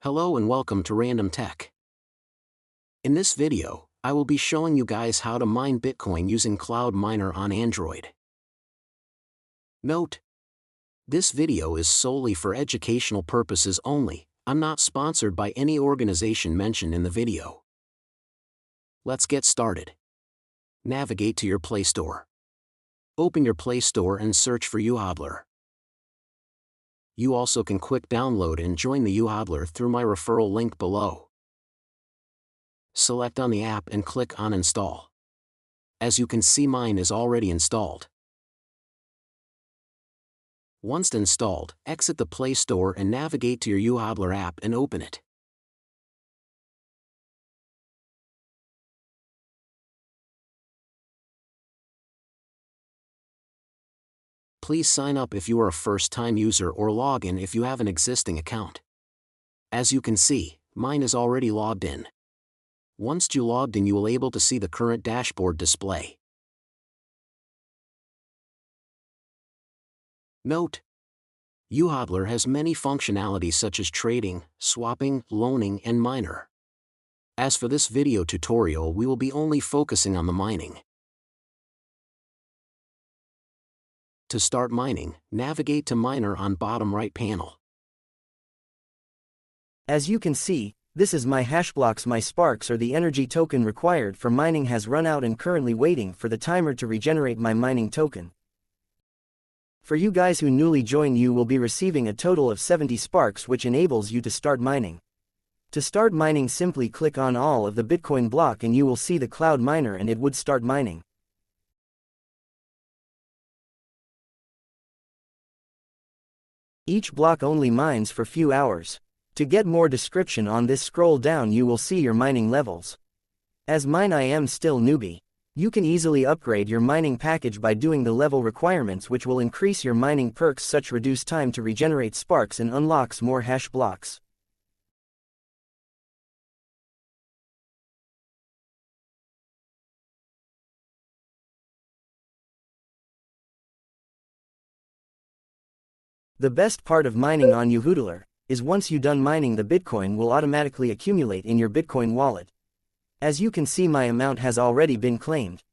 Hello and welcome to Random Tech. In this video, I will be showing you guys how to mine Bitcoin using Cloud Miner on Android. Note: this video is solely for educational purposes only. I'm not sponsored by any organization mentioned in the video. Let's get started. Navigate to your Play Store. Open your Play Store and search for YouHodler. You also can quick download and join the YouHodler through my referral link below. Select on the app and click on Install. As you can see, mine is already installed. Once installed, exit the Play Store and navigate to your YouHodler app and open it. Please sign up if you are a first-time user or log in if you have an existing account. As you can see, mine is already logged in. Once you logged in, you will able to see the current dashboard display. Note: YouHodler has many functionalities such as trading, swapping, loaning, and miner. As for this video tutorial, we will be only focusing on the mining. To start mining, navigate to Miner on bottom right panel. As you can see, this is my hashblocks. My sparks or the energy token required for mining has run out and currently waiting for the timer to regenerate my mining token. For you guys who newly joined, you will be receiving a total of 70 sparks, which enables you to start mining. To start mining, simply click on all of the Bitcoin block and you will see the Cloud Miner and it would start mining. Each block only mines for few hours. To get more description on this, scroll down, you will see your mining levels. As mine, I am still newbie. You can easily upgrade your mining package by doing the level requirements, which will increase your mining perks such reduce time to regenerate sparks and unlocks more hash blocks. The best part of mining on YouHodler is once you done mining, the Bitcoin will automatically accumulate in your Bitcoin wallet. As you can see, my amount has already been claimed.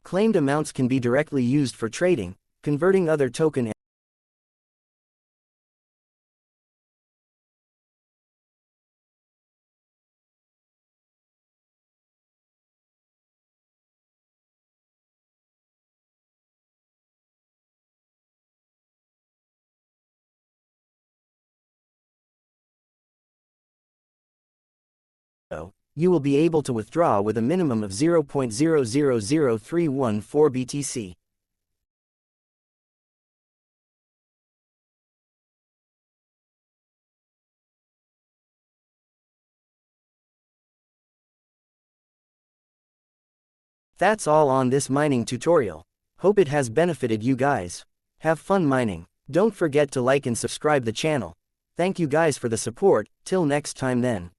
Claimed amounts can be directly used for trading, converting other token. You will be able to withdraw with a minimum of 0.000314 BTC. That's all on this mining tutorial. Hope it has benefited you guys. Have fun mining. Don't forget to like and subscribe the channel. Thank you guys for the support. Till next time then.